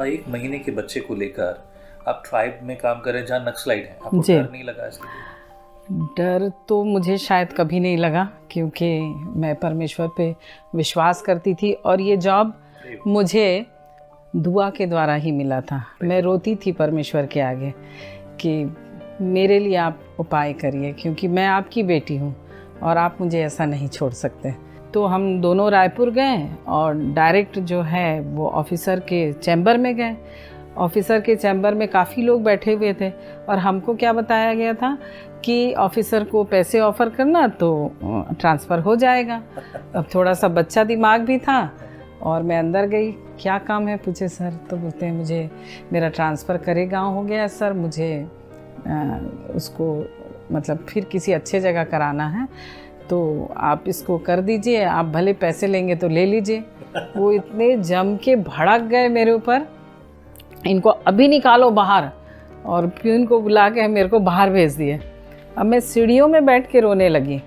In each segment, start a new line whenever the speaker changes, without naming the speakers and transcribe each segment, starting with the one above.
एक महीने के बच्चे को लेकर आप ट्राइब में काम कर रहे हैं जहाँ नक्सलाइट है, आपको डर नहीं लगा इसके लिए?
डर तो मुझे शायद कभी नहीं लगा, क्योंकि मैं परमेश्वर पे विश्वास करती थी और ये जॉब मुझे दुआ के द्वारा ही मिला था। मैं रोती थी परमेश्वर के आगे कि मेरे लिए आप उपाय करिए, क्योंकि मैं आपकी बेटी हूँ और आप मुझे ऐसा नहीं छोड़ सकते। तो हम दोनों रायपुर गए और डायरेक्ट जो है वो ऑफिसर के चैम्बर में गए। ऑफिसर के चैम्बर में काफ़ी लोग बैठे हुए थे और हमको क्या बताया गया था कि ऑफिसर को पैसे ऑफ़र करना तो ट्रांसफ़र हो जाएगा। अब थोड़ा सा बच्चा दिमाग भी था और मैं अंदर गई, क्या काम है पूछे सर, तो बोलते हैं मुझे मेरा ट्रांसफ़र करे गाँव हो गया सर, मुझे उसको मतलब फिर किसी अच्छे जगह कराना है, तो आप इसको कर दीजिए, आप भले पैसे लेंगे तो ले लीजिए। वो इतने जम के भड़क गए मेरे ऊपर, इनको अभी निकालो बाहर, और प्यून को बुला के मेरे को बाहर भेज दिए। अब मैं सीढ़ियों में बैठ के रोने लगी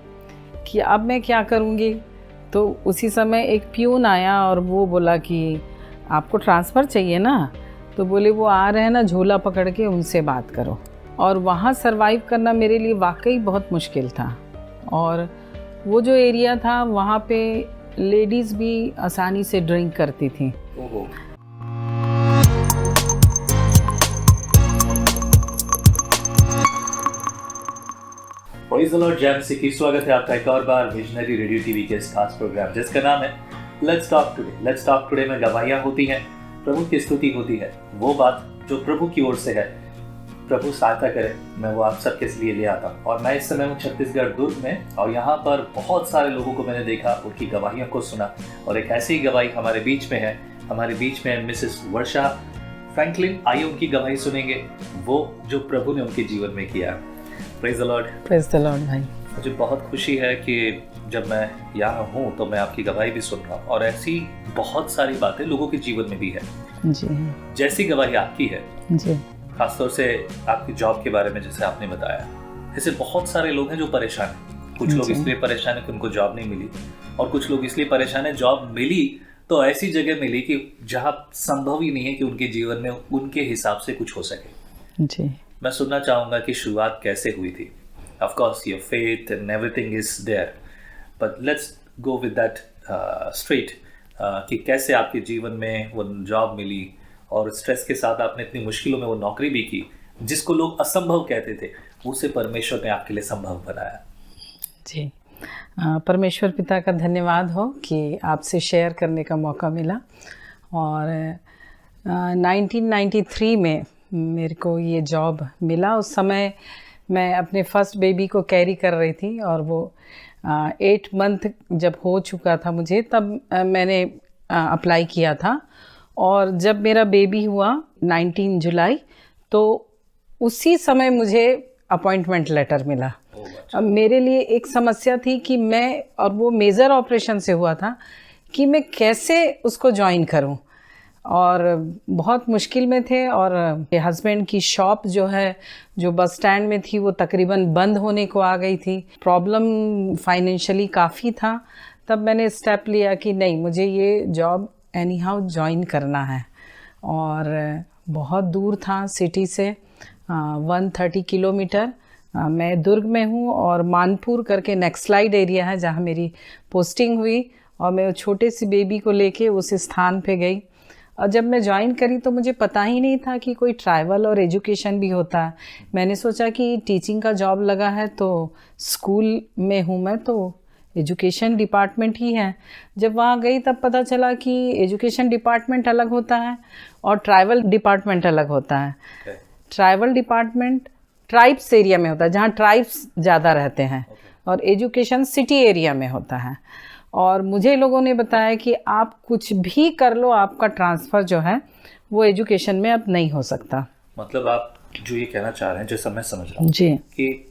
कि अब मैं क्या करूँगी। तो उसी समय एक प्यून आया और वो बोला कि आपको ट्रांसफ़र चाहिए ना, तो बोले वो आ रहे हैं ना, झोला पकड़ के उनसे बात करो। और वहाँ सरवाइव करना मेरे लिए वाकई बहुत मुश्किल था। और वो जो एरिया था वहाँ पे लेडीज़ भी आसानी से ड्रिंक करती थी।
प्रेज़ द लॉर्ड जैम सिकी, स्वागत है आपका एक और बार विजनरी रेडियो टीवी के इस खास प्रोग्राम जिसका नाम है let's talk today. Let's talk today में गवाहियाँ होती हैं, प्रभु की स्तुति होती है, वो बात जो प्रभु की ओर से है। प्रभु सहायता करे, मैं वो आप सबके लिए ले आता हूँ। और मैं इस समय हूँ छत्तीसगढ़ दुर्ग में, और यहाँ पर बहुत सारे लोगों को मैंने देखा, उनकी गवाहियों को सुना, और एक ऐसी गवाही हमारे बीच में है। हमारे बीच में मिसेस वर्षा फ्रैंकलिन। आइए उनकी गवाही सुनेंगे, वो जो प्रभु ने उनके जीवन में किया। Praise the Lord.
Praise the Lord भाई।
मुझे बहुत खुशी है कि जब मैं यहाँ हूँ तो मैं आपकी गवाही भी सुन रहा हूँ, और ऐसी बहुत सारी बातें लोगों के जीवन में भी है
जी।
जैसी गवाही आपकी है
जी,
खासतौर से आपकी जॉब के बारे में जैसे आपने बताया। ऐसे बहुत सारे लोग हैं जो परेशान हैं। कुछ लोग इसलिए परेशान हैं कि उनको जॉब नहीं मिली, और कुछ लोग इसलिए परेशान हैं जॉब मिली तो ऐसी जगह मिली कि जहाँ संभव ही नहीं है कि उनके जीवन में उनके हिसाब से कुछ हो सके।
जी।
मैं सुनना चाहूँगा कि शुरुआत कैसे हुई थी। Of course, your faith and everything is there, but let's go with that straight कि कैसे आपके जीवन में वो जॉब मिली, और स्ट्रेस के साथ आपने इतनी मुश्किलों में वो नौकरी भी की जिसको लोग असंभव कहते थे, उसे परमेश्वर ने आपके लिए संभव बनाया। जी,
परमेश्वर पिता का धन्यवाद हो कि आपसे शेयर करने का मौका मिला। और 1993 में मेरे को ये जॉब मिला। उस समय मैं अपने फर्स्ट बेबी को कैरी कर रही थी, और वो 8 मंथ जब हो चुका था मुझे, तब मैंने अप्लाई किया था। और जब मेरा बेबी हुआ 19 जुलाई, तो उसी समय मुझे अपॉइंटमेंट लेटर मिला। अब मेरे लिए एक समस्या थी कि मैं, और वो मेजर ऑपरेशन से हुआ था, कि मैं कैसे उसको ज्वाइन करूं, और बहुत मुश्किल में थे। और हस्बैंड की शॉप जो है, जो बस स्टैंड में थी, वो तकरीबन बंद होने को आ गई थी। प्रॉब्लम फाइनेंशियली काफ़ी था। तब मैंने स्टेप लिया कि नहीं, मुझे ये जॉब एनी हाउ ज्वाइन करना है। और बहुत दूर था सिटी से, 130 किलोमीटर। मैं दुर्ग में हूँ, और मानपुर करके नक्सलाइट एरिया है जहाँ मेरी पोस्टिंग हुई, और मैं छोटे सी बेबी को लेके उस स्थान पे गई। और जब मैं ज्वाइन करी तो मुझे पता ही नहीं था कि कोई ट्रैवल और एजुकेशन भी होता है। मैंने सोचा कि टीचिंग का जॉब लगा है तो स्कूल में हूँ मैं, तो एजुकेशन डिपार्टमेंट ही है। जब वहाँ गई तब पता चला कि एजुकेशन डिपार्टमेंट अलग होता है और ट्राइबल डिपार्टमेंट अलग होता है। ट्राइबल डिपार्टमेंट ट्राइब्स एरिया में होता है, जहाँ ट्राइब्स ज़्यादा रहते हैं, और एजुकेशन सिटी एरिया में होता है। और मुझे लोगों ने बताया कि आप कुछ भी कर लो, आपका ट्रांसफ़र जो है वो एजुकेशन में अब नहीं हो सकता।
मतलब आप जो ये कहना चाह रहे हैं, जैसा मैं समझ रहा हूँ
जी,
कि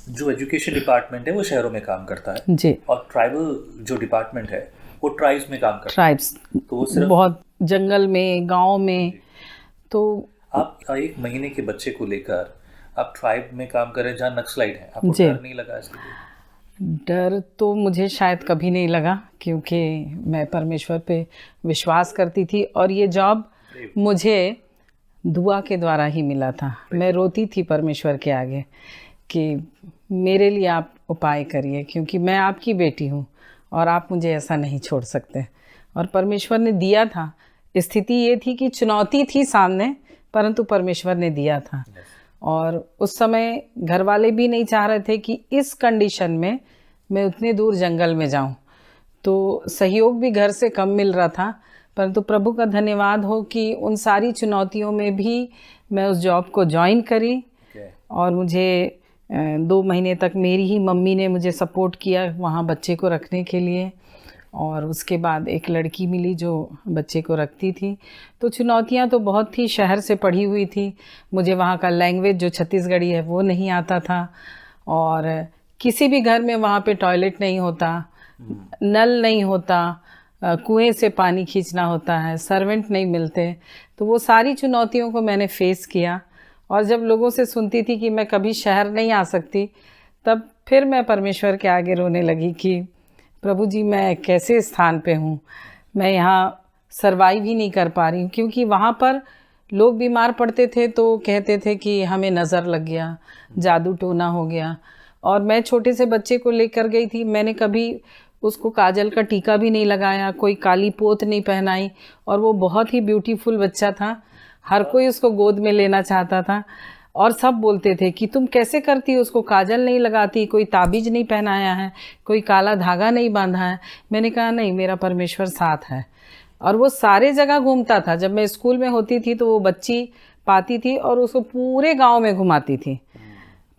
जो एजुकेशन डिपार्टमेंट है वो शहरों में काम करता है
जी,
और ट्राइबल जो डिपार्टमेंट है वो ट्राइब्स में काम करता है।
ट्राइब्स
तो वो सिर्फ
बहुत जंगल में, गांव में। तो
आप एक महीने के बच्चे को लेकर आप ट्राइब में काम कर रहे हैं जहाँ नक्सलाइट है, आपको
जी।
डर नहीं लगा इसके लिए?
डर तो मुझे शायद कभी नहीं लगा, क्योंकि मैं परमेश्वर पे विश्वास करती थी। और ये जॉब मुझे दुआ के द्वारा ही मिला था। मैं रोती थी परमेश्वर के आगे कि मेरे लिए आप उपाय करिए, क्योंकि मैं आपकी बेटी हूँ और आप मुझे ऐसा नहीं छोड़ सकते। और परमेश्वर ने दिया था। स्थिति ये थी कि चुनौती थी सामने, परंतु परमेश्वर ने दिया था। और उस समय घर वाले भी नहीं चाह रहे थे कि इस कंडीशन में मैं उतने दूर जंगल में जाऊं, तो सहयोग भी घर से कम मिल रहा था। परंतु प्रभु का धन्यवाद हो कि उन सारी चुनौतियों में भी मैं उस जॉब को ज्वाइन करी। और मुझे 2 महीने तक मेरी ही मम्मी ने मुझे सपोर्ट किया वहाँ बच्चे को रखने के लिए। और उसके बाद एक लड़की मिली जो बच्चे को रखती थी। तो चुनौतियाँ तो बहुत थी, शहर से पढ़ी हुई थी, मुझे वहाँ का लैंग्वेज जो छत्तीसगढ़ी है वो नहीं आता था। और किसी भी घर में वहाँ पे टॉयलेट नहीं होता, नल नहीं होता, कुएं से पानी खींचना होता है, सर्वेंट नहीं मिलते। तो वो सारी चुनौतियों को मैंने फेस किया। और जब लोगों से सुनती थी कि मैं कभी शहर नहीं आ सकती, तब फिर मैं परमेश्वर के आगे रोने लगी कि प्रभु जी, मैं कैसे स्थान पे हूँ, मैं यहाँ सर्वाइव ही नहीं कर पा रही हूँ। क्योंकि वहाँ पर लोग बीमार पड़ते थे तो कहते थे कि हमें नज़र लग गया, जादू टोना हो गया। और मैं छोटे से बच्चे को लेकर गई थी, मैंने कभी उसको काजल का टीका भी नहीं लगाया, कोई काली पोत नहीं पहनाई। और वो बहुत ही ब्यूटीफुल बच्चा था, हर कोई उसको गोद में लेना चाहता था। और सब बोलते थे कि तुम कैसे करती, उसको काजल नहीं लगाती, कोई ताबीज नहीं पहनाया है, कोई काला धागा नहीं बांधा है। मैंने कहा नहीं, मेरा परमेश्वर साथ है। और वो सारे जगह घूमता था। जब मैं स्कूल में होती थी तो वो बच्ची पाती थी और उसको पूरे गांव में घुमाती थी,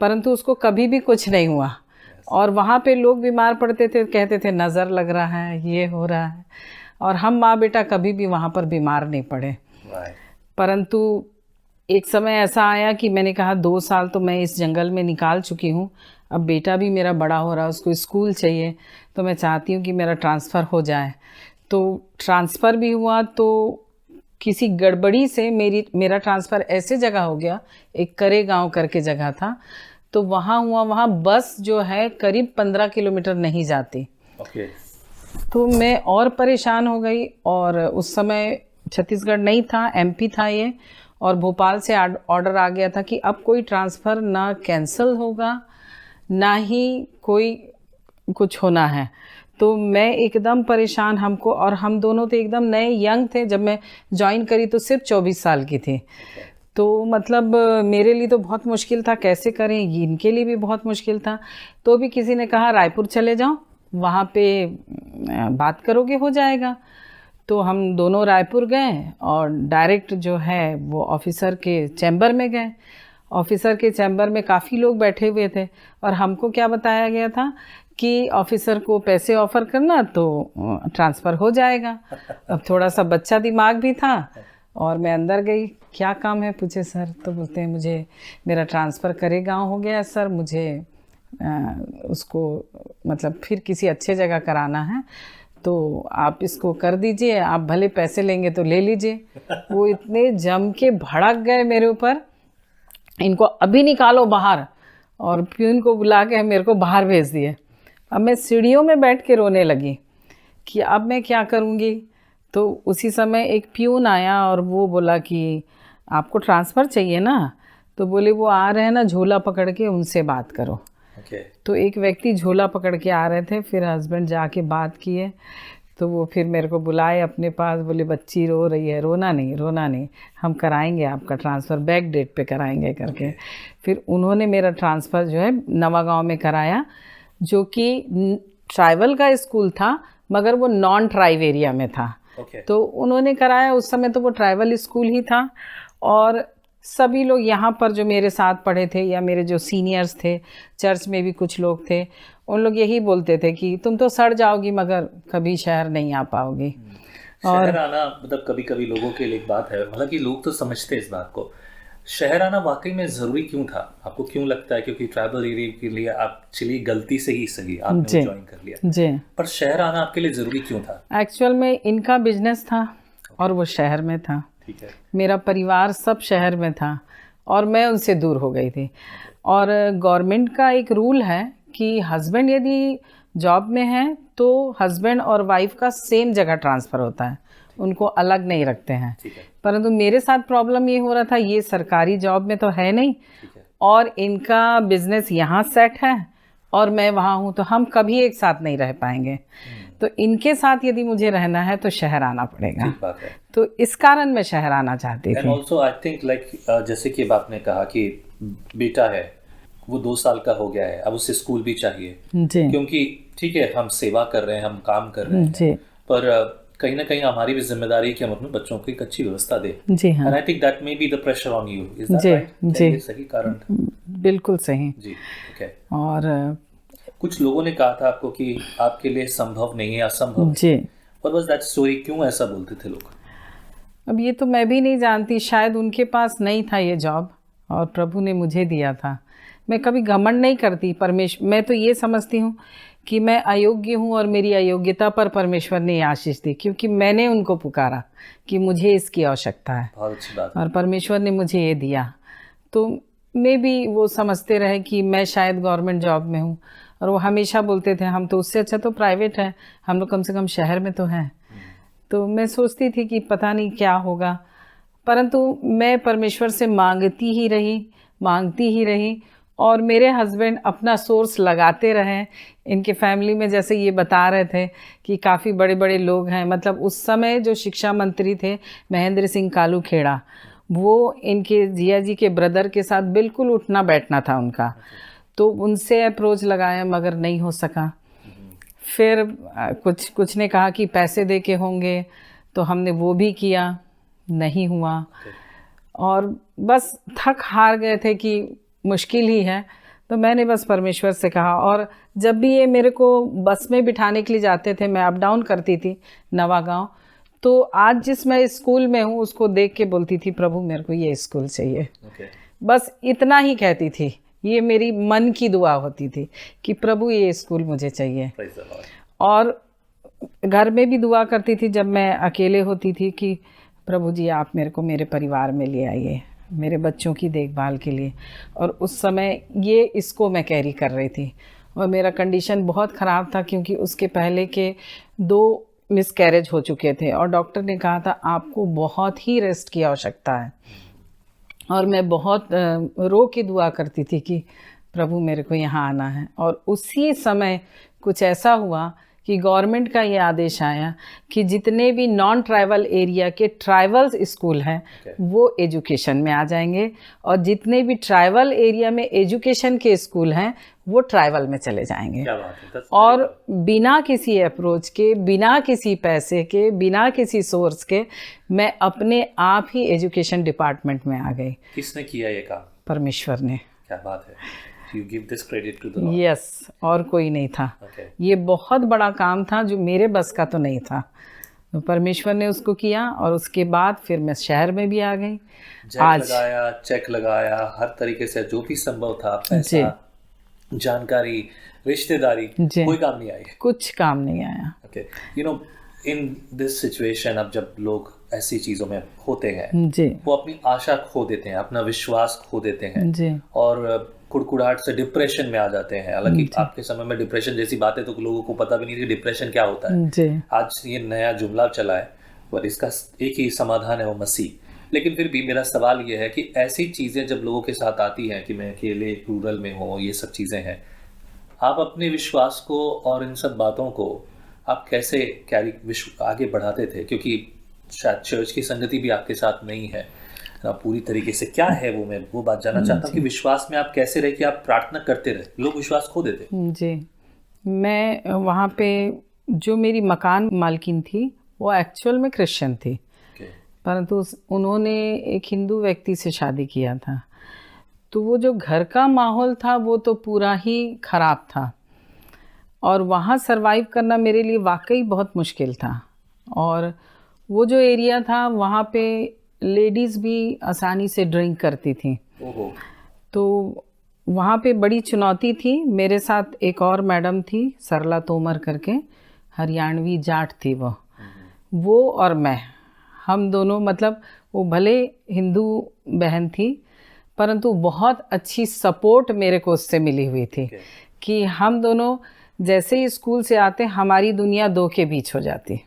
परंतु उसको कभी भी कुछ नहीं हुआ। और वहाँ पे लोग बीमार पड़ते थे, कहते थे नज़र लग रहा है, ये हो रहा है। और हम माँ बेटा कभी भी वहाँ पर बीमार नहीं पड़े। परंतु एक समय ऐसा आया कि मैंने कहा 2 साल तो मैं इस जंगल में निकाल चुकी हूँ, अब बेटा भी मेरा बड़ा हो रहा है, उसको स्कूल चाहिए, तो मैं चाहती हूँ कि मेरा ट्रांसफ़र हो जाए। तो ट्रांसफ़र भी हुआ, तो किसी गड़बड़ी से मेरा ट्रांसफ़र ऐसे जगह हो गया, एक करे गांव करके जगह था, तो वहाँ हुआ। वहाँ बस जो है करीब 15 किलोमीटर नहीं जाती। तो मैं और परेशान हो गई। और उस समय छत्तीसगढ़ नहीं था, MP था ये। और भोपाल से ऑर्डर आ गया था कि अब कोई ट्रांसफ़र ना कैंसिल होगा, ना ही कोई कुछ होना है। तो मैं एकदम परेशान, हमको, और हम दोनों तो एकदम नए यंग थे। जब मैं ज्वाइन करी तो सिर्फ 24 साल की थी। तो मतलब मेरे लिए तो बहुत मुश्किल था, कैसे करें, इनके लिए भी बहुत मुश्किल था। तो भी किसी ने कहा रायपुर चले जाओ, वहाँ पे बात करोगे हो जाएगा। तो हम दोनों रायपुर गए और डायरेक्ट जो है वो ऑफिसर के चैम्बर में गए। ऑफिसर के चैम्बर में काफ़ी लोग बैठे हुए थे और हमको क्या बताया गया था कि ऑफिसर को पैसे ऑफ़र करना तो ट्रांसफ़र हो जाएगा। अब थोड़ा सा बच्चा दिमाग भी था और मैं अंदर गई, क्या काम है पूछे सर, तो बोलते हैं मुझे मेरा ट्रांसफ़र करे गाँव हो गया सर, मुझे उसको मतलब फिर किसी अच्छे जगह कराना है, तो आप इसको कर दीजिए, आप भले पैसे लेंगे तो ले लीजिए। वो इतने जम के भड़क गए मेरे ऊपर, इनको अभी निकालो बाहर, और प्यून को बुला के मेरे को बाहर भेज दिए। अब मैं सीढ़ियों में बैठ के रोने लगी कि अब मैं क्या करूँगी। तो उसी समय एक प्यून आया और वो बोला कि आपको ट्रांसफ़र चाहिए ना, तो बोले वो आ रहे हैं ना झोला पकड़ के, उनसे बात करो। तो एक व्यक्ति झोला पकड़ के आ रहे थे, फिर हस्बैंड जाके बात किए, तो वो फिर मेरे को बुलाए अपने पास, बोले बच्ची रो रही है, रोना नहीं, हम कराएंगे आपका ट्रांसफ़र, बैक डेट पे कराएंगे करके। फिर उन्होंने मेरा ट्रांसफ़र जो है नवागांव में कराया, जो कि ट्राइबल का स्कूल था मगर वो नॉन ट्राइब एरिया में था। तो उन्होंने कराया, उस समय तो वो ट्राइबल स्कूल ही था। और सभी लोग यहाँ पर जो मेरे साथ पढ़े थे या मेरे जो सीनियर्स थे, चर्च में भी कुछ लोग थे, उन लोग यही बोलते थे कि तुम तो सड़ जाओगी मगर कभी शहर नहीं आ पाओगी।
शहर आना मतलब कभी कभी लोगों के लिए एक बात है, हालांकि लोग तो समझते हैं इस बात को, शहर आना वाकई में ज़रूरी क्यों था, आपको क्यों लगता है? क्योंकि ट्राइबल एरिया के लिए आप चलिए गलती से ही सही आपने ज्वाइन कर लिया
जी,
पर शहर आना आपके लिए ज़रूरी क्यों था?
एक्चुअल में इनका बिजनेस था और वो शहर में था।
ठीक है।
मेरा परिवार सब शहर में था और मैं उनसे दूर हो गई थी। और गवर्नमेंट का एक रूल है कि हस्बैंड यदि जॉब में है तो हस्बैंड और वाइफ का सेम जगह ट्रांसफ़र होता है, उनको अलग नहीं रखते हैं।
ठीक है।
परंतु मेरे साथ प्रॉब्लम ये हो रहा था, ये सरकारी जॉब में तो है नहीं,
ठीक है।
और इनका बिजनेस यहाँ सेट है और मैं वहाँ हूँ, तो हम कभी एक साथ नहीं रह पाएंगे। तो इनके साथ यदि मुझे रहना है तो शहर आना पड़ेगा।
ठीक बात है।
तो इस कारण मैं शहर आना चाहती
एंड
थी।
ऑल्सो आई थिंक लाइक जैसे कि आपने कहा कि बेटा है वो 2 साल का हो गया है, अब उसे स्कूल भी चाहिए,
जी
क्योंकि ठीक है हम सेवा कर रहे हैं, हम काम कर रहे हैं,
जी
पर कहीं ना कहीं हमारी भी जिम्मेदारी है कि हम अपने बच्चों को एक अच्छी व्यवस्था दें।
जी हाँ
and I think that may be the pressure on you, is that
जी
राइट?
जी
ये सही कारण था?
बिल्कुल सही।
जी। ओके।
और
कुछ लोगों ने कहा था आपको कि आपके लिए संभव नहीं है, असंभव है।
जी
व्हाट वाज दैट स्टोरी? क्यों ऐसा बोलते थे लोग?
अब ये तो मैं भी नहीं जानती, शायद उनके पास नहीं था ये जॉब और प्रभु ने मुझे दिया था। मैं कभी घमंड नहीं करती, परमेश्वर, मैं तो ये समझती हूँ कि मैं अयोग्य हूँ और मेरी अयोग्यता पर परमेश्वर ने आशीष दी, क्योंकि मैंने उनको पुकारा कि मुझे इसकी आवश्यकता है
बहुत अच्छी बात है।
और परमेश्वर ने मुझे ये दिया। तो मे भी वो समझते रहे कि मैं शायद गवर्नमेंट जॉब में हूँ, और वो हमेशा बोलते थे हम तो उससे अच्छा तो प्राइवेट है, हम लोग कम से कम शहर में तो हैं। तो मैं सोचती थी कि पता नहीं क्या होगा, परंतु मैं परमेश्वर से मांगती ही रही और मेरे हस्बैंड अपना सोर्स लगाते रहे। इनके फैमिली में जैसे ये बता रहे थे कि काफ़ी बड़े बड़े लोग हैं, मतलब उस समय जो शिक्षा मंत्री थे महेंद्र सिंह कालू खेड़ा, वो इनके जिया जी के ब्रदर के साथ बिल्कुल उठना बैठना था उनका। तो उनसे अप्रोच लगाया मगर नहीं हो सका। फिर कुछ ने कहा कि पैसे दे के होंगे, तो हमने वो भी किया, नहीं हुआ। और बस थक हार गए थे कि मुश्किल ही है, तो मैंने बस परमेश्वर से कहा। और जब भी ये मेरे को बस में बिठाने के लिए जाते थे, मैं अप डाउन करती थी नवागांव, तो आज जिस मैं स्कूल में हूँ उसको देख के बोलती थी प्रभु मेरे को ये स्कूल चाहिए। बस इतना ही कहती थी, ये मेरी मन की दुआ होती थी कि प्रभु ये स्कूल मुझे चाहिए। और घर में भी दुआ करती थी जब मैं अकेले होती थी कि प्रभु जी आप मेरे को मेरे परिवार में ले आइए, मेरे बच्चों की देखभाल के लिए। और उस समय ये इसको मैं कैरी कर रही थी और मेरा कंडीशन बहुत ख़राब था, क्योंकि उसके पहले के 2 मिसकैरेज हो चुके थे और डॉक्टर ने कहा था आपको बहुत ही रेस्ट की आवश्यकता है। और मैं बहुत रो के दुआ करती थी कि प्रभु मेरे को यहाँ आना है। और उसी समय कुछ ऐसा हुआ कि गवर्नमेंट का ये आदेश आया कि जितने भी नॉन ट्राइबल एरिया के ट्राइबल स्कूल हैं वो एजुकेशन में आ जाएंगे, और जितने भी ट्राइबल एरिया में एजुकेशन के स्कूल हैं वो ट्राइबल में चले जाएंगे।
क्या बात है।
और बिना किसी अप्रोच के, बिना किसी पैसे के, बिना किसी सोर्स के, मैं अपने आप ही एजुकेशन डिपार्टमेंट में आ गई।
किसने किया ये काम?
परमेश्वर ने।
क्या बात है। You give this credit to the Lord.
Yes, और कोई नहीं था।
Okay.
ये बहुत बड़ा काम था जो मेरे बस का तो नहीं था, तो परमेश्वर ने उसको किया। और उसके बाद फिर मैं शहर में भी आ गई।
चेक लगाया हर तरीके से जो भी संभव था, पैसा, जानकारी, रिश्तेदारी, कोई काम नहीं आई।
कुछ काम नहीं आया।
Okay. You know, in this situation अब जब लोग ऐसी चीज़ों में होते हैं
जी,
वो अपनी आशा खो देते हैं, अपना विश्वास खो देते हैं
जी,
और कुड़कुड़ाहट से डिप्रेशन में आ जाते हैं। हालांकि आपके समय में डिप्रेशन जैसी बातें तो लोगों को पता भी नहीं थी डिप्रेशन क्या होता है।
जी।
आज ये नया जुमला चला है और इसका एक ही समाधान है, वो मसीह। लेकिन फिर भी मेरा सवाल ये है कि ऐसी चीज़ें जब लोगों के साथ आती हैं कि मैं अकेले रूरल में हूँ, ये सब चीज़ें हैं, आप अपने विश्वास को और इन सब बातों को आप कैसे आगे बढ़ाते थे? क्योंकि शायद चर्च की संगति भी आपके साथ नहीं है पूरी तरीके से। क्या है वो, मैं वो बात जानना चाहता हूँ कि विश्वास में आप कैसे रहे कि आप प्रार्थना करते रहे, लोग विश्वास खो देते।
जी, मैं वहाँ पे जो मेरी मकान मालकिन थी वो एक्चुअल में क्रिश्चियन थी, परंतु उन्होंने एक हिंदू व्यक्ति से शादी किया था। तो वो जो घर का माहौल था वो तो पूरा ही खराब था और वहाँ सरवाइव करना मेरे लिए वाकई बहुत मुश्किल था। और वो जो एरिया था वहाँ पे लेडीज़ भी आसानी से ड्रिंक करती थी। तो वहाँ पे बड़ी चुनौती थी। मेरे साथ एक और मैडम थी सरला तोमर करके, हरियाणवी जाट थी वो और मैं, हम दोनों, मतलब वो भले हिंदू बहन थी परंतु बहुत अच्छी सपोर्ट मेरे को उससे मिली हुई थी कि हम दोनों जैसे ही स्कूल से आते हमारी दुनिया 2 के बीच हो जाती।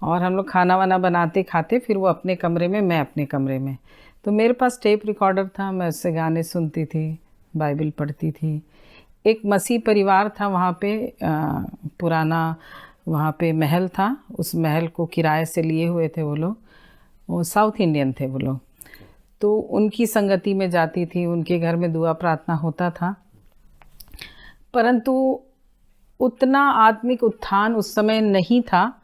और हम लोग खाना वाना बनाते खाते, फिर वो अपने कमरे में, मैं अपने कमरे में। तो मेरे पास टेप रिकॉर्डर था, मैं उससे गाने सुनती थी, बाइबल पढ़ती थी। एक मसीह परिवार था वहाँ पे, पुराना वहाँ पे महल था, उस महल को किराए से लिए हुए थे वो लोग, वो साउथ इंडियन थे वो लोग। तो उनकी संगति में जाती थी, उनके घर में दुआ प्रार्थना होता था, परंतु उतना आत्मिक उत्थान उस समय नहीं था।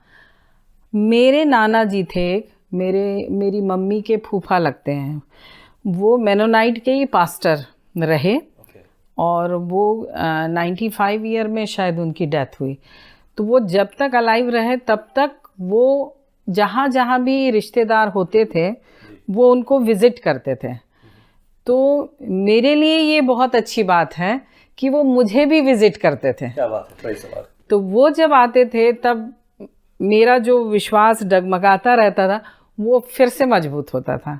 मेरे नाना जी थे, मेरी मम्मी के फूफा लगते हैं, वो मेनोनाइट के ही पास्टर रहे और वो 95 ईयर में शायद उनकी डेथ हुई। तो वो जब तक अलाइव रहे तब तक वो जहाँ जहाँ भी रिश्तेदार होते थे वो उनको विज़िट करते थे। तो मेरे लिए ये बहुत अच्छी बात है कि वो मुझे भी विज़िट करते थे।
क्या बात है, प्रेज़ द लॉर्ड।
तो वो जब आते थे तब मेरा जो विश्वास डगमगाता रहता था वो फिर से मजबूत होता था।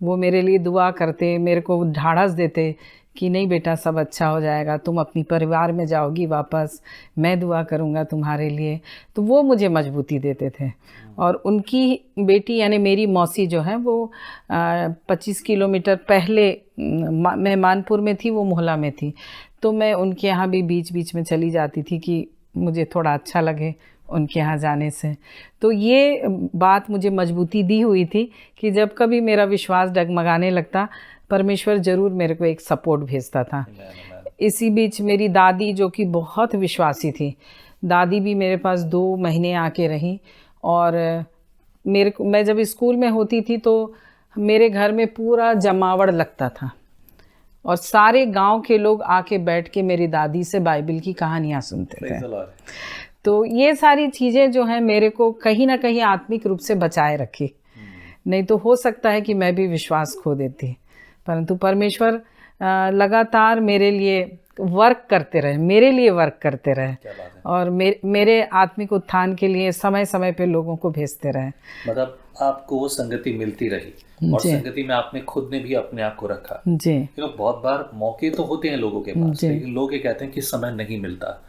वो मेरे लिए दुआ करते, मेरे को ढाढ़स देते कि नहीं बेटा, सब अच्छा हो जाएगा, तुम अपनी परिवार में जाओगी वापस, मैं दुआ करूँगा तुम्हारे लिए। तो वो मुझे मजबूती देते थे। और उनकी बेटी यानी मेरी मौसी जो है वो 25 किलोमीटर पहले, मैं मानपुर में थी, वो मोहला में थी, तो मैं उनके यहाँ भी बीच बीच में चली जाती थी कि मुझे थोड़ा अच्छा लगे उनके यहाँ जाने से। तो ये बात मुझे मजबूती दी हुई थी कि जब कभी मेरा विश्वास डगमगाने लगता, परमेश्वर ज़रूर मेरे को एक सपोर्ट भेजता था। इसी बीच मेरी दादी जो कि बहुत विश्वासी थी, दादी भी मेरे पास 2 महीने आके रही। और मैं जब स्कूल में होती थी तो मेरे घर में पूरा जमावड़ लगता था और सारे गांव के लोग आके बैठ के मेरी दादी से बाइबल की कहानियाँ सुनते थे। तो ये सारी चीज़ें जो हैं मेरे को कहीं ना कहीं आत्मिक रूप से बचाए रखी। नहीं तो हो सकता है कि मैं भी विश्वास खो देती, परंतु परमेश्वर लगातार मेरे लिए वर्क करते रहे, मेरे लिए वर्क करते रहे और मेरे आत्मिक उत्थान के लिए समय समय पे लोगों को भेजते रहे।
मतलब आपको वो संगति मिलती रही और संगति में आपने खुद ने भी अपने आप को रखा
जी।
बहुत बार मौके तो होते हैं लोगों के पास, लेकिन लोग ये कहते हैं कि समय नहीं मिलता,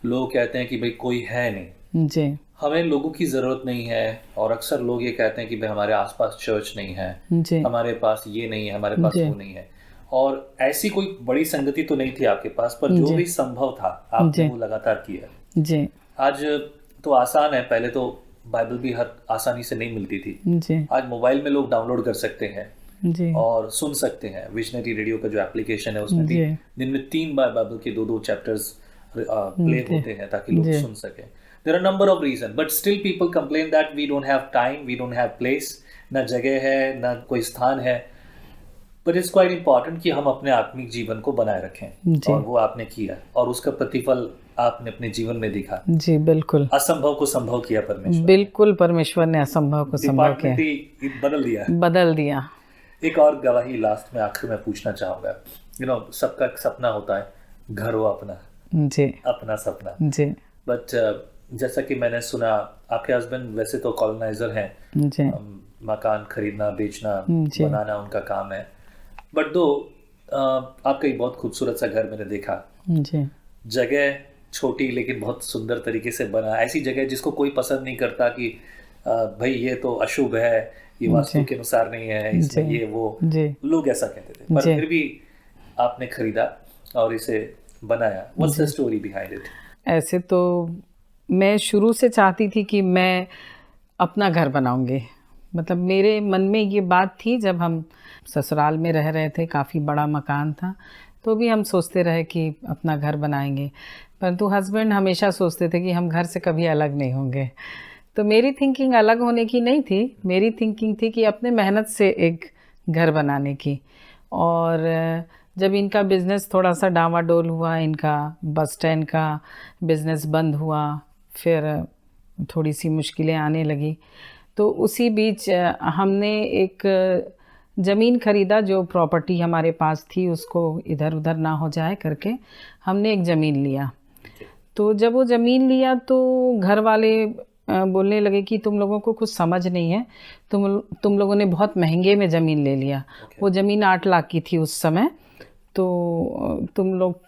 लोग कहते हैं कि भाई कोई है नहीं जी, हमें लोगों की ज़रूरत नहीं है। और अक्सर लोग ये कहते हैं कि भाई हमारे आसपास चर्च नहीं है जी, हमारे पास ये नहीं है, हमारे पास वो नहीं है। और ऐसी कोई बड़ी संगति तो नहीं थी आपके पास, पर जो भी संभव था आपने वो लगातार किया जी। आज तो आसान है, पहले तो बाइबल भी हर आसानी से नहीं मिलती थी जी। आज मोबाइल में लोग डाउनलोड कर सकते हैं जी और सुन सकते हैं। विजनरी रेडियो का जो एप्लीकेशन है उसमें भी दिन में 3 बार बाइबल के 2-2 चैप्टर्स प्ले होते हैं ताकि लोग सुन सकें। There are a number of reasons, but still people complain that we don't have time, we don't have place, ना जगह है, ना कोई स्थान है। But it's quite important कि हम अपने आत्मिक जीवन को बनाए रखें और वो आपने किया और उसका प्रतिफल आपने अपने जीवन में दिखा जी। बिल्कुल असंभव को संभव किया परमेश्वर, बिल्कुल परमेश्वर ने असंभव को संभव किया, बदल दिया। एक और गवाही लास्ट में आखिर में पूछना चाहूँगा। सबका सपना होता है घर हो अपना जी, अपना सपना जी। बट जैसा कि मैंने सुना आपके हस्बैंड वैसे तो कॉलोनाइजर हैं, मकान खरीदना, बेचना, बनाना उनका काम है। बट दो आपका एक बहुत खूबसूरत सा घर मैंने देखा जी। जगह छोटी लेकिन बहुत सुंदर तरीके से बना, ऐसी जगह जिसको कोई पसंद नहीं करता कि भाई ये तो अशुभ है, ये वास्तु के अनुसार नहीं है, इसमें ये वो लोग ऐसा कहते थे, पर फिर भी आपने खरीदा और इसे बनाया। What's the story behind it? ऐसे तो मैं शुरू से चाहती थी कि मैं अपना घर बनाऊंगी, मतलब मेरे मन में ये बात थी। जब हम ससुराल में रह रहे थे, काफ़ी बड़ा मकान था, तो भी हम सोचते रहे कि अपना घर बनाएंगे, परंतु हस्बैंड हमेशा सोचते थे कि हम घर से कभी अलग नहीं होंगे। तो मेरी थिंकिंग अलग होने की नहीं थी, मेरी थिंकिंग थी कि अपने मेहनत से एक घर बनाने की। और जब इनका बिज़नेस थोड़ा सा डामाडोल हुआ, इनका बस स्टैंड का बिज़नेस बंद हुआ, फिर थोड़ी सी मुश्किलें आने लगी, तो उसी बीच हमने एक ज़मीन ख़रीदा। जो प्रॉपर्टी हमारे पास थी उसको इधर उधर ना हो जाए करके हमने एक ज़मीन लिया। तो जब वो ज़मीन लिया तो घर वाले बोलने लगे कि तुम लोगों को कुछ समझ नहीं है, तुम लोगों ने बहुत महंगे में ज़मीन ले लिया। वो ज़मीन 8 लाख की थी उस समय, तो तुम लोग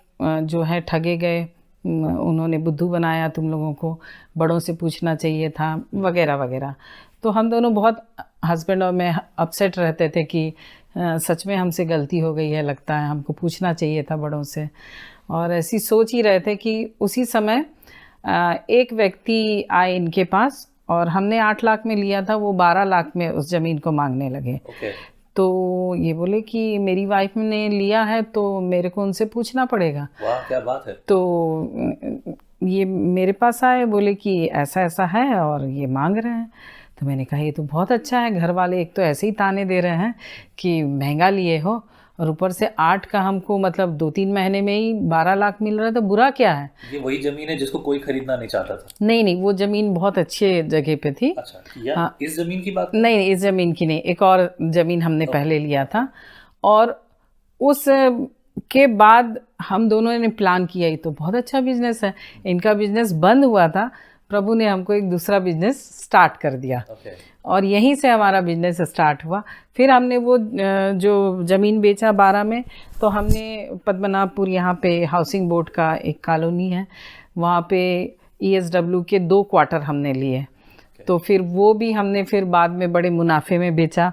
जो है ठगे गए,
उन्होंने बुद्धू बनाया तुम लोगों को, बड़ों से पूछना चाहिए था, वगैरह वगैरह। तो हम दोनों बहुत, हस्बैंड और मैं, अपसेट रहते थे कि सच में हमसे गलती हो गई है, लगता है हमको पूछना चाहिए था बड़ों से। और ऐसी सोच ही रहे थे कि उसी समय एक व्यक्ति आए इनके पास, और हमने 8 लाख में लिया था, वो 12 लाख में उस ज़मीन को मांगने लगे। तो ये बोले कि मेरी वाइफ ने लिया है तो मेरे को उनसे पूछना पड़ेगा।
वाह, क्या बात है।
तो ये मेरे पास आए, बोले कि ऐसा ऐसा है और ये मांग रहे हैं। तो मैंने कहा ये तो बहुत अच्छा है, घर वाले एक तो ऐसे ही ताने दे रहे हैं कि महंगा लिए हो, और ऊपर से 8 का हमको मतलब 2-3 महीने में ही 12 लाख मिल रहा है, तो बुरा क्या है।
ये वही जमीन है जिसको कोई खरीदना नहीं चाहता था?
नहीं, वो जमीन बहुत अच्छे जगह पे थी।
अच्छा, या
हाँ,
इस जमीन की बात?
नहीं, इस जमीन की नहीं, एक और जमीन हमने पहले लिया था। और उस के बाद हम दोनों ने प्लान किया, ये तो बहुत अच्छा बिजनेस है। इनका बिजनेस बंद हुआ था, प्रभु ने हमको एक दूसरा बिजनेस स्टार्ट कर दिया। और यहीं से हमारा बिजनेस स्टार्ट हुआ। फिर हमने वो जो ज़मीन बेचा 12 में, तो हमने पद्मनाभपुर, यहाँ पे हाउसिंग बोर्ड का एक कॉलोनी है, वहाँ पे ESW के 2 क्वार्टर हमने लिए। तो फिर वो भी हमने फिर बाद में बड़े मुनाफे में बेचा।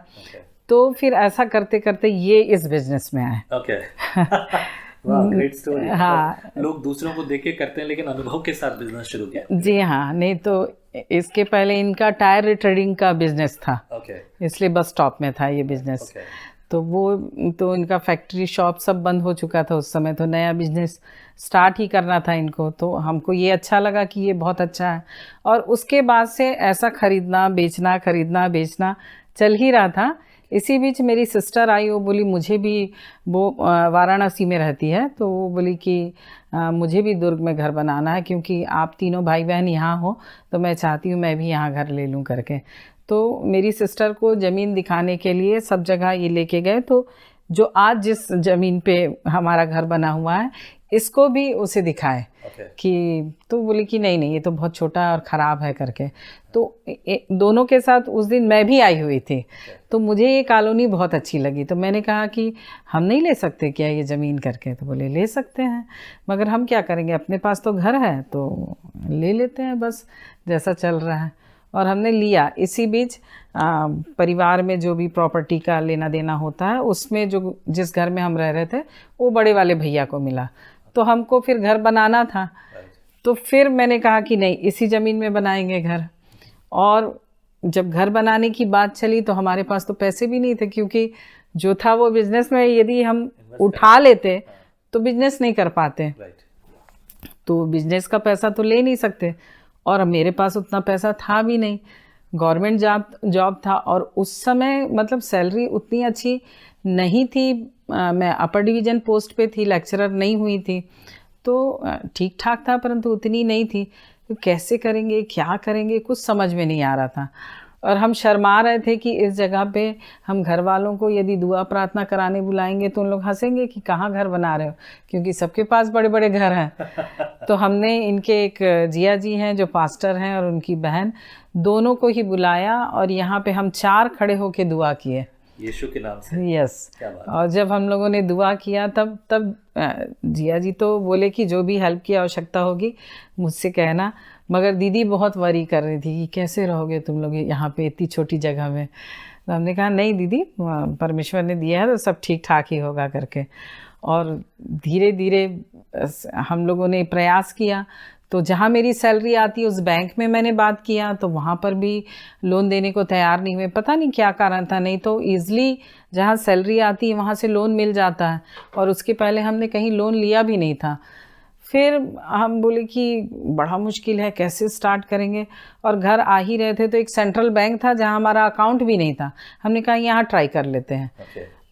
तो फिर ऐसा करते करते ये इस बिजनेस में आए।
वाह, ग्रेट स्टोरी।
हाँ,
लोग दूसरों को देख के करते हैं, लेकिन अनुभव के साथ बिजनेस शुरू किया।
जी हाँ, नहीं तो इसके पहले इनका टायर रिट्रेडिंग का बिजनेस था। इसलिए बस स्टॉप में था ये बिजनेस। तो वो तो इनका फैक्ट्री शॉप सब बंद हो चुका था उस समय, तो नया बिजनेस स्टार्ट ही करना था इनको। तो हमको ये अच्छा लगा कि ये बहुत अच्छा है। और उसके बाद से ऐसा खरीदना बेचना चल ही रहा था। इसी बीच मेरी सिस्टर आई, वो बोली मुझे भी, वो वाराणसी में रहती है, तो वो बोली कि मुझे भी दुर्ग में घर बनाना है, क्योंकि आप तीनों भाई बहन यहाँ हो, तो मैं चाहती हूँ मैं भी यहाँ घर ले लूँ करके। तो मेरी सिस्टर को ज़मीन दिखाने के लिए सब जगह ये लेके गए। तो जो आज जिस ज़मीन पे हमारा घर बना हुआ है, इसको भी उसे दिखाए कि, तो बोली कि नहीं ये तो बहुत छोटा और ख़राब है करके। तो दोनों के साथ उस दिन मैं भी आई हुई थी, तो मुझे ये कॉलोनी बहुत अच्छी लगी। तो मैंने कहा कि हम नहीं ले सकते क्या ये ज़मीन करके? तो बोले ले सकते हैं, मगर हम क्या करेंगे, अपने पास तो घर है तो ले लेते हैं, बस जैसा चल रहा है। और हमने लिया। इसी बीच परिवार में जो भी प्रॉपर्टी का लेना देना होता है, उसमें जो जिस घर में हम रह रहे थे वो बड़े वाले भैया को मिला, तो हमको फिर घर बनाना था। तो फिर मैंने कहा कि नहीं, इसी ज़मीन में बनाएंगे घर। और जब घर बनाने की बात चली तो हमारे पास तो पैसे भी नहीं थे, क्योंकि जो था वो बिजनेस में यदि हम उठा लेते तो बिजनेस नहीं कर पाते। तो बिजनेस का पैसा तो ले नहीं सकते, और मेरे पास उतना पैसा था भी नहीं। गवर्नमेंट जॉब था, और उस समय मतलब सैलरी उतनी अच्छी नहीं थी। मैं अपर डिवीज़न पोस्ट पे थी, लेक्चरर नहीं हुई थी, तो ठीक ठाक था, परंतु उतनी नहीं थी। तो कैसे करेंगे, क्या करेंगे, कुछ समझ में नहीं आ रहा था। और हम शर्मा रहे थे कि इस जगह पे हम घर वालों को यदि दुआ प्रार्थना कराने बुलाएंगे तो उन लोग हंसेंगे कि कहाँ घर बना रहे हो, क्योंकि सबके पास बड़े बड़े घर हैं। तो हमने इनके एक जिया जी हैं जो पास्टर हैं, और उनकी बहन, दोनों को ही बुलाया, और यहाँ पे हम 4 खड़े होके दुआ किए
यीशु के नाम से।
यस। और जब हम लोगों ने दुआ किया तब जिया जी तो बोले कि जो भी हेल्प की आवश्यकता होगी मुझसे कहना, मगर दीदी बहुत वरी कर रही थी कि कैसे रहोगे तुम लोग यहाँ पे इतनी छोटी जगह में। तो हमने कहा नहीं दीदी, परमेश्वर ने दिया है तो सब ठीक ठाक ही होगा करके। और धीरे धीरे हम लोगों ने प्रयास किया। तो जहाँ मेरी सैलरी आती उस बैंक में मैंने बात किया, तो वहाँ पर भी लोन देने को तैयार नहीं हुए, पता नहीं क्या कारण था। नहीं तो ईज़िली जहाँ सैलरी आती है वहाँ से लोन मिल जाता है, और उसके पहले हमने कहीं लोन लिया भी नहीं था। फिर हम बोले कि बड़ा मुश्किल है, कैसे स्टार्ट करेंगे। और घर आ ही रहे थे तो एक सेंट्रल बैंक था जहाँ हमारा अकाउंट भी नहीं था, हमने कहा यहाँ ट्राई कर लेते हैं।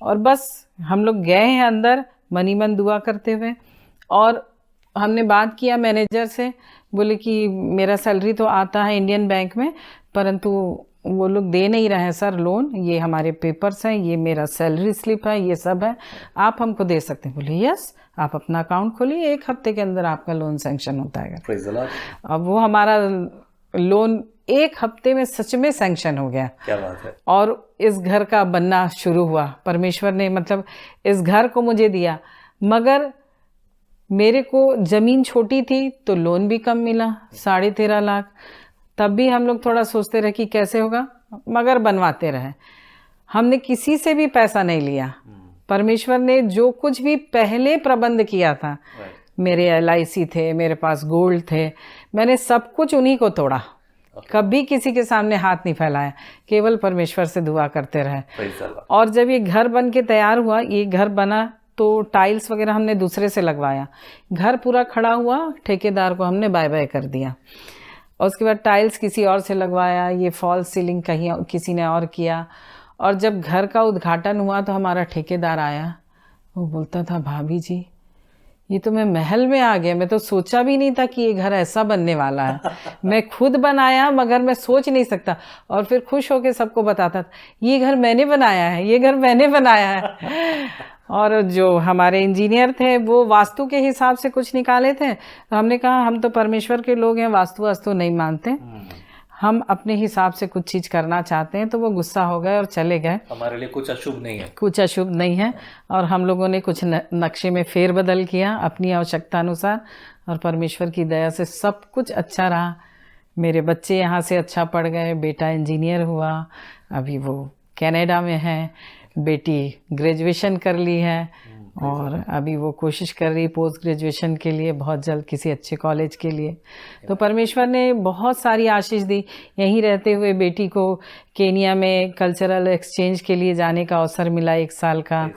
और बस हम लोग गए हैं अंदर मनी मन दुआ करते हुए, और हमने बात किया मैनेजर से, बोले कि मेरा सैलरी तो आता है इंडियन बैंक में, परंतु वो लोग दे नहीं रहे हैं सर लोन, ये हमारे पेपर्स हैं, ये मेरा सैलरी स्लिप है, ये सब है, आप हमको दे सकते हैं। बोले यस, आप अपना अकाउंट खोलिए, 1 हफ्ते के अंदर आपका लोन सैंक्शन होता है। अब वो हमारा लोन 1 हफ्ते में सच में सैंक्शन हो गया।
क्या बात है।
और इस घर का बनना शुरू हुआ। परमेश्वर ने मतलब इस घर को मुझे दिया, मगर मेरे को ज़मीन छोटी थी तो लोन भी कम मिला, 13.5 लाख। तब भी हम लोग थोड़ा सोचते रहे कि कैसे होगा, मगर बनवाते रहे। हमने किसी से भी पैसा नहीं लिया। परमेश्वर ने जो कुछ भी पहले प्रबंध किया था, मेरे LIC थे, मेरे पास गोल्ड थे, मैंने सब कुछ उन्हीं को तोड़ा। कभी किसी के सामने हाथ नहीं फैलाया, केवल परमेश्वर से दुआ करते रहे। और जब ये घर बन के तैयार हुआ, ये घर बना तो टाइल्स वगैरह हमने दूसरे से लगवाया। घर पूरा खड़ा हुआ, ठेकेदार को हमने बाय बाय कर दिया। और उसके बाद टाइल्स किसी और से लगवाया, ये फॉल्स सीलिंग कहीं किसी ने और किया। और जब घर का उद्घाटन हुआ तो हमारा ठेकेदार आया, वो बोलता था, भाभी जी ये तो मैं महल में आ गया, मैं तो सोचा भी नहीं था कि ये घर ऐसा बनने वाला है। मैं खुद बनाया मगर मैं सोच नहीं सकता। और फिर खुश होकर सबको बताता था, ये घर मैंने बनाया है, ये घर मैंने बनाया है। और जो हमारे इंजीनियर थे वो वास्तु के हिसाब से कुछ निकाले थे, तो हमने कहा हम तो परमेश्वर के लोग हैं, वास्तु वास्तु नहीं मानते, हम अपने हिसाब से कुछ चीज़ करना चाहते हैं। तो वो गुस्सा हो गए और चले गए।
हमारे लिए कुछ अशुभ नहीं है,
कुछ अशुभ नहीं है। और हम लोगों ने कुछ नक्शे में फेरबदल किया अपनी आवश्यकता अनुसार, और परमेश्वर की दया से सब कुछ अच्छा रहा। मेरे बच्चे यहाँ से अच्छा पढ़ गए, बेटा इंजीनियर हुआ, अभी वो कनाडा में है, बेटी ग्रेजुएशन कर ली है, और अभी वो कोशिश कर रही पोस्ट ग्रेजुएशन के लिए, बहुत जल्द किसी अच्छे कॉलेज के लिए। तो परमेश्वर ने बहुत सारी आशीष दी। यहीं रहते हुए बेटी को केनिया में कल्चरल एक्सचेंज के लिए जाने का अवसर मिला 1 साल का।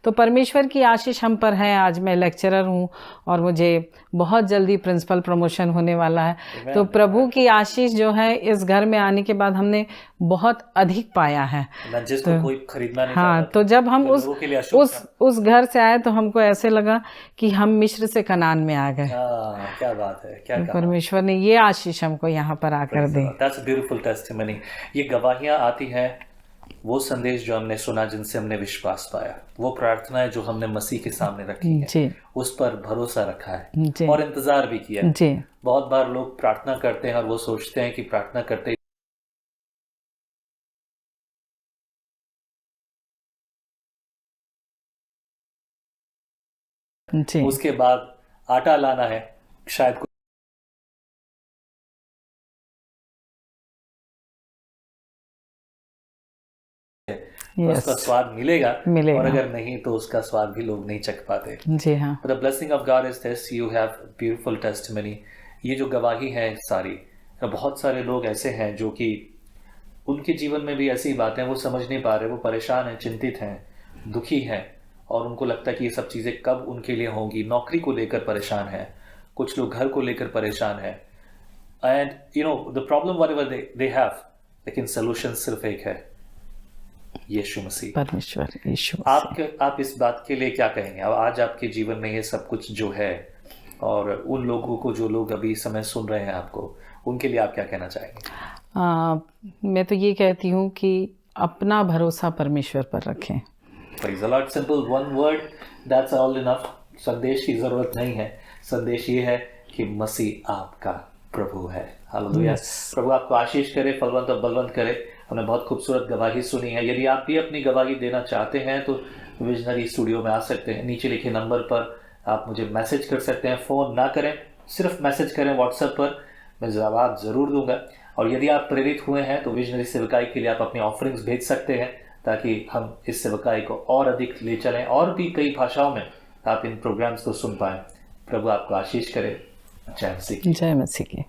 तो परमेश्वर की आशीष हम पर है। आज मैं लेक्चरर हूँ और मुझे बहुत जल्दी प्रिंसिपल प्रमोशन होने वाला है। तो प्रभु की आशीष जो है इस घर में आने के बाद हमने बहुत अधिक पाया है।
जिसको कोई खरीदना नहीं
हाँ, तो जब हम उस घर से आए तो हमको ऐसे लगा कि हम मिस्र से कनान में आ गए।
क्या बात है, क्या
परमेश्वर ने ये आशीष हमको यहाँ पर आकर दी।
That's a beautiful testimony. ये गवाहियाँ आती हैं, वो संदेश जो हमने सुना, जिनसे हमने विश्वास पाया, वो प्रार्थनाएं जो हमने मसीह के सामने रखी है, उस पर भरोसा रखा है और इंतजार भी किया है। बहुत बार लोग प्रार्थना करते हैं और वो सोचते हैं कि प्रार्थना करते उसके बाद आटा लाना है, शायद उसका स्वाद मिलेगा, और अगर नहीं तो उसका स्वाद भी लोग नहीं चख पाते।
जी हाँ।
The blessing of God is this, you have beautiful testimony. ये जो गवाही है सारी, बहुत सारे लोग ऐसे हैं जो कि उनके जीवन में भी ऐसी बातें वो समझ नहीं पा रहे, वो परेशान हैं, चिंतित हैं, दुखी हैं, और उनको लगता है कि ये सब चीज़ें कब उनके लिए होंगी। नौकरी को लेकर परेशान है, कुछ लोग घर को लेकर परेशान है, and you know the problem whatever they have, लेकिन सोल्यूशन सिर्फ एक है, यीशु मसीह,
परमेश्वर यीशु।
आप इस बात के लिए क्या कहेंगे? अब आज आपके जीवन में ये सब कुछ जो है, और उन लोगों को जो लोग अभी समय सुन रहे हैं आपको, उनके लिए आप क्या कहना चाहेंगे?
मैं तो ये कहती हूँ कि अपना भरोसा परमेश्वर पर रखें।
Praise the Lord, simple one word, that's all enough। संदेश की जरूरत नहीं है, संदेश ये है कि मसीह आपका प्रभु है। हालेलुया। प्रभु आपको आशीष करे, फलवंत और बलवंत करे। हमने बहुत खूबसूरत गवाही सुनी है। यदि आप भी अपनी गवाही देना चाहते हैं तो विजनरी स्टूडियो में आ सकते हैं। नीचे लिखे नंबर पर आप मुझे मैसेज कर सकते हैं। फ़ोन ना करें, सिर्फ मैसेज करें व्हाट्सएप पर, मैं जवाब ज़रूर दूंगा। और यदि आप प्रेरित हुए हैं तो विजनरी सेवकाई के लिए आप अपनी ऑफरिंग्स भेज सकते हैं, ताकि हम इस सेवकाई को और अधिक ले चलें, और भी कई भाषाओं में आप इन प्रोग्राम्स को सुन पाएं। प्रभु आपको आशीष करे। जय मसीह की।
जय मसीह की।